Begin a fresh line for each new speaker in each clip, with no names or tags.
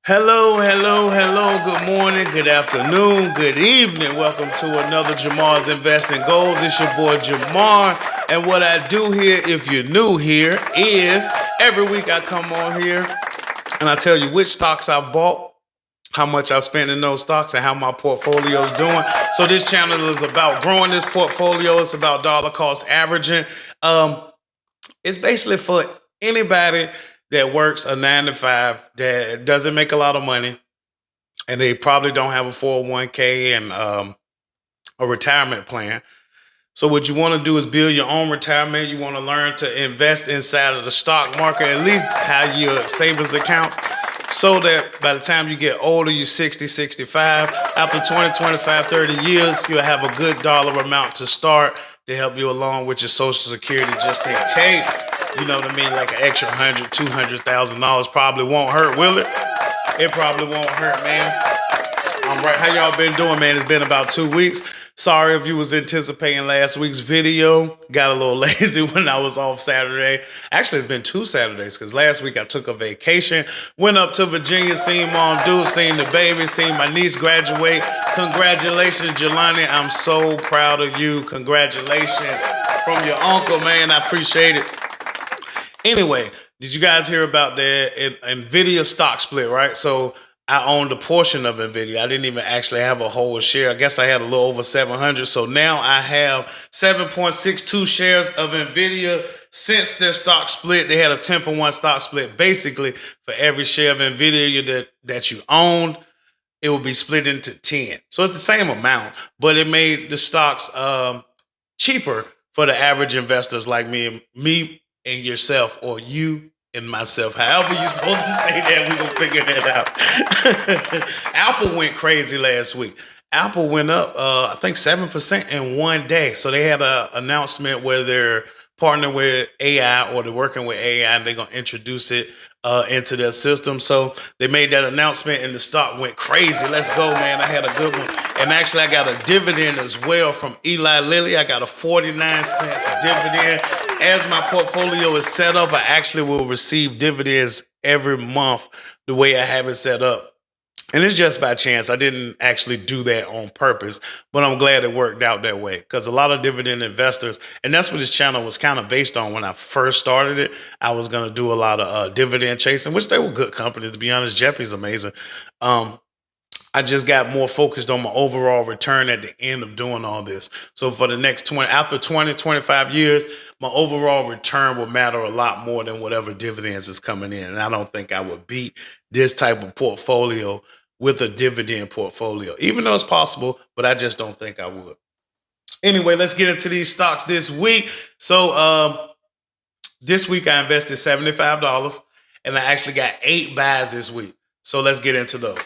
Hello, hello, hello. Good morning, good afternoon, good evening. Welcome to another Jamar's Investing Goals. It's your boy Jamar. And what I do here, if you're new here, is every week I come on here and I tell you which stocks I've bought, how much I've spent in those stocks, and how my portfolio is doing. So this channel is about growing this portfolio. It's about dollar cost averaging. Um, it's basically for anybody that works a 9 to 5 that doesn't make a lot of money and they probably don't have a 401k and a retirement plan. So what you want to do is build your own retirement. You want to learn to invest inside of the stock market, at least have your savings accounts, so that by the time you get older, you're 60, 65, after 20, 25, 30 years, you'll have a good dollar amount to start to help you along with your social security just in case. You know what I mean? Like an extra 100, $200,000 probably won't hurt, will it? It probably won't hurt, man. All right, how y'all been doing, man? It's been about 2 weeks. Sorry if you was anticipating last week's video. Got a little lazy when I was off Saturday. Actually, it's been 2 Saturdays because last week I took a vacation. Went up to Virginia, seen Mom do, seen the baby, seen my niece graduate. Congratulations, Jelani. I'm so proud of you. Congratulations from your uncle, man. I appreciate it. Anyway, did you guys hear about the Nvidia stock split, right? So I owned a portion of Nvidia. I didn't even actually have a whole share. I guess I had a little over 700. So now I have 7.62 shares of Nvidia. Since their stock split, they had a 10-for-1 stock split. Basically, for every share of Nvidia that you owned, it will be split into 10. So it's the same amount, but it made the stocks cheaper for the average investors like me and yourself, or you and myself. However you're supposed to say that, we're gonna figure that out. Apple went crazy last week. Apple went up, I think 7% in one day. So they had an announcement where they're partnering with AI, or they're working with AI, and they're gonna introduce it into their system. So they made that announcement, and the stock went crazy. Let's go, man! I had a good one, and actually, I got a dividend as well from Eli Lilly. I got a 49 cents dividend. As my portfolio is set up, I actually will receive dividends every month the way I have it set up. And it's just by chance. I didn't actually do that on purpose, but I'm glad it worked out that way because a lot of dividend investors, and that's what this channel was kind of based on when I first started it. I was going to do a lot of dividend chasing, which they were good companies, to be honest. Jeffrey's amazing. Um, I just got more focused on my overall return at the end of doing all this. So for the next 20, after 20, 25 years, my overall return will matter a lot more than whatever dividends is coming in. And I don't think I would beat this type of portfolio with a dividend portfolio, even though it's possible, but I just don't think I would. Anyway, let's get into these stocks this week. So this week I invested $75 and I actually got 8 buys this week. So let's get into those.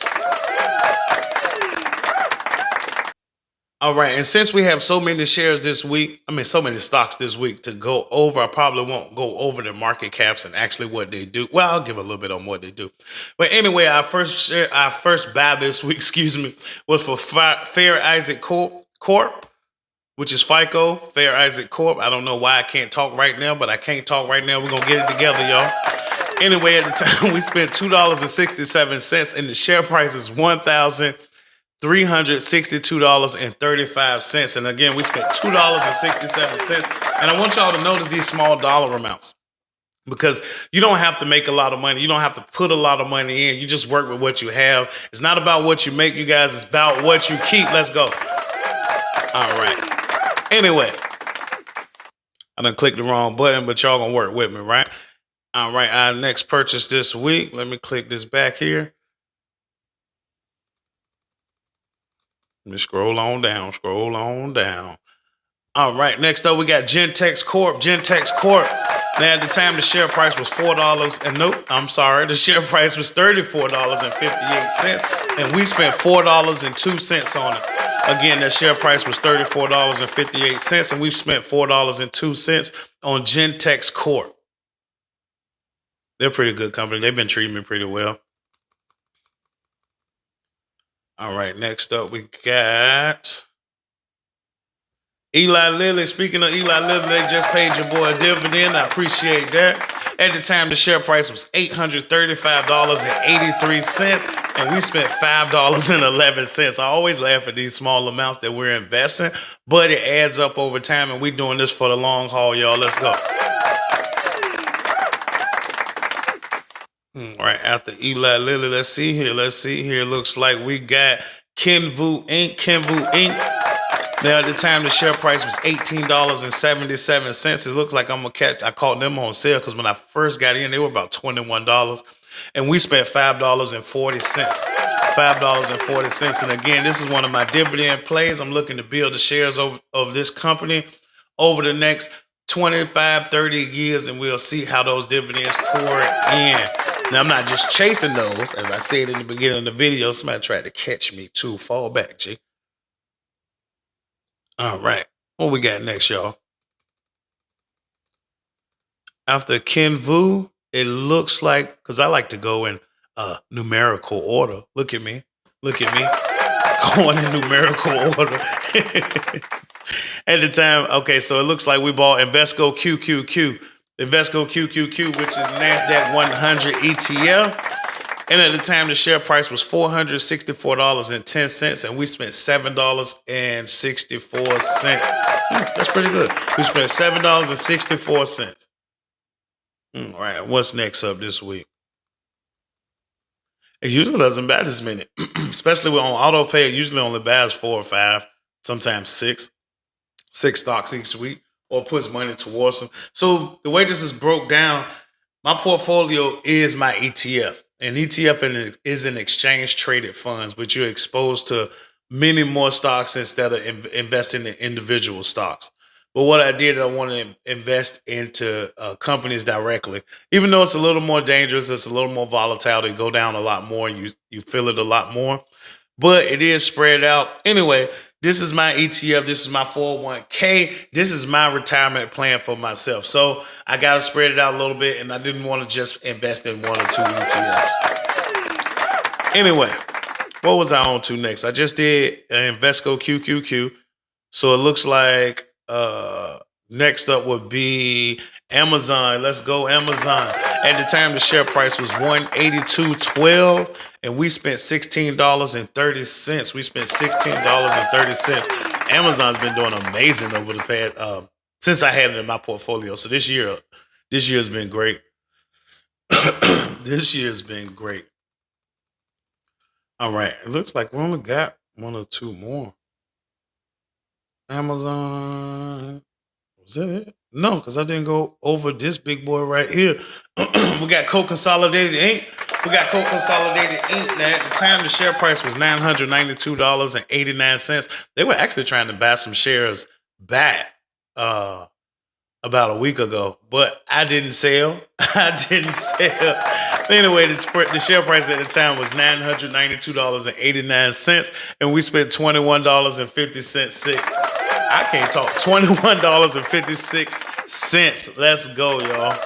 All right, and since we have so many shares this week, so many stocks this week to go over, I probably won't go over the market caps and actually what they do. Well, I'll give a little bit on what they do. But anyway, our first buy this week, excuse me, was for Fair Isaac Corp, which is FICO, Fair Isaac Corp. I don't know why I can't talk right now, but I can't talk right now. We're going to get it together, y'all. Anyway, at the time, we spent $2.67, and the share price is $1,362.35. And again, we spent $2.67. And I want y'all to notice these small dollar amounts because you don't have to make a lot of money. You don't have to put a lot of money in. You just work with what you have. It's not about what you make, you guys. It's about what you keep. Let's go. All right. Anyway, I done clicked the wrong button, but y'all gonna work with me, right? All right. Our next purchase this week. Let me click this back here. Let me scroll on down. Scroll on down. All right, next up we got Gentex Corp. Gentex Corp. Now at the time the share price was $4, and nope, I'm sorry, the share price was $34.58, and we spent $4.02 on it. Again, that share price was $34.58, and we spent $4.02 on Gentex Corp. They're a pretty good company. They've been treating me pretty well. All right, next up we got Eli Lilly, speaking of Eli Lilly, they just paid your boy a dividend. I appreciate that. At the time, the share price was $835.83, and we spent $5.11. I always laugh at these small amounts that we're investing, but it adds up over time, and we're doing this for the long haul, y'all. Let's go. Right after Eli Lilly, let's see here. Looks like we got Kenvu Inc. Now, at the time, the share price was $18.77. It looks like I'm going to catch. I caught them on sale because when I first got in, they were about $21. And we spent $5.40. $5.40. And again, this is one of my dividend plays. I'm looking to build the shares of this company over the next 25, 30 years, and we'll see how those dividends pour in. Now, I'm not just chasing those. As I said in the beginning of the video, somebody tried to catch me too. Fall back, G. All right. What we got next, y'all? After Kenvu, it looks like, because I like to go in numerical order. Look at me. Going in numerical order. At the time, okay, so it looks like we bought Invesco QQQ. Invesco QQQ, which is NASDAQ 100 ETF. And at the time, the share price was $464.10, and we spent $7.64. That's pretty good. We spent $7.64. All right, what's next up this week? It usually doesn't buy this many, especially on auto pay. It usually only buys 4 or 5, sometimes 6 stocks each week, or puts money towards them. So the way this is broke down, my portfolio is my ETF. And ETF is an exchange traded funds, but you're exposed to many more stocks instead of investing in individual stocks. But what I did, I want to invest into companies directly, even though it's a little more dangerous, it's a little more volatile. They go down a lot more, and you feel it a lot more. But it is spread out. Anyway, this is my ETF. This is my 401k. This is my retirement plan for myself. So I got to spread it out a little bit, and I didn't want to just invest in 1 or 2 ETFs. Anyway, what was I on to next? I just did Invesco QQQ. So it looks like next up would be Amazon. Let's go Amazon. At the time, the share price was $182.12, and we spent $16.30. We spent $16.30. Amazon's been doing amazing over the past since I had it in my portfolio. So this year's been great. This year's been great. All right, it looks like we only got 1 or 2 more. Amazon. Was that it? No, because I didn't go over this big boy right here. We got Consolidated Inc. Now, at the time, the share price was $992.89. They were actually trying to buy some shares back about a week ago, but I didn't sell. Anyway, the share price at the time was $992.89, and we spent $21.56. I can't talk. $21.56. Let's go, y'all.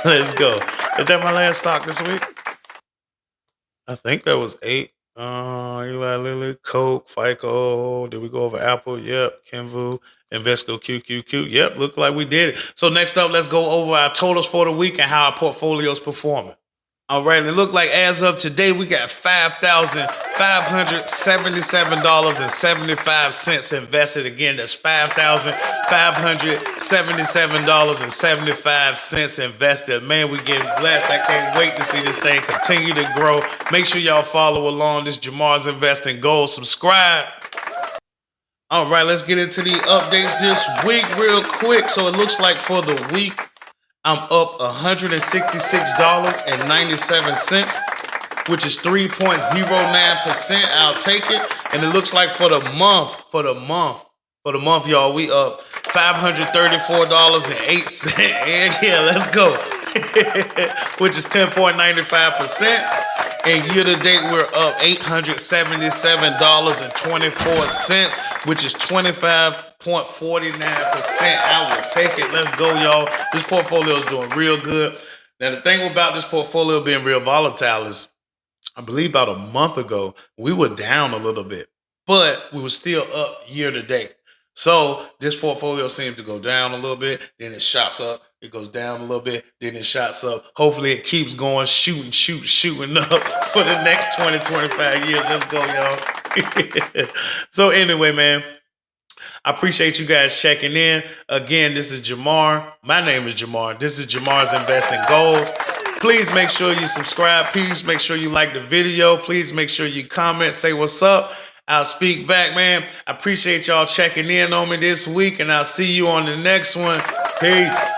Let's go. Is that my last stock this week? I think that was 8. Eli Lilly, Coke, FICO. Did we go over Apple? Yep. Kenvu, Invesco, QQQ. Yep. Looked like we did it. So next up, let's go over our totals for the week and how our portfolio is performing. All right, and it looked like as of today, we got $5,577.75 invested. Again, that's $5,577.75 invested. Man, we getting blessed. I can't wait to see this thing continue to grow. Make sure y'all follow along. This Jamar's Investing Gold. Subscribe. All right, let's get into the updates this week real quick. So it looks like for the week, I'm up $166.97, which is 3.09%. I'll take it. And it looks like for the month, y'all, we up $534.08. And yeah, let's go. Which is 10.95%. And year to date, we're up $877.24, which is 25.49%. I will take it. Let's go, y'all. This portfolio is doing real good. Now, the thing about this portfolio being real volatile is, I believe about a month ago, we were down a little bit, but we were still up year to date. So this portfolio seems to go down a little bit, then it shots up. It goes down a little bit, then it shots up. Hopefully it keeps going, shooting up for the next 20, 25 years. Let's go, y'all. So anyway, man, I appreciate you guys checking in. Again, this is Jamar. My name is Jamar. This is Jamar's Investing Goals. Please make sure you subscribe. Please make sure you like the video. Please make sure you comment, say what's up. I'll speak back, man. I appreciate y'all checking in on me this week, and I'll see you on the next one. Peace.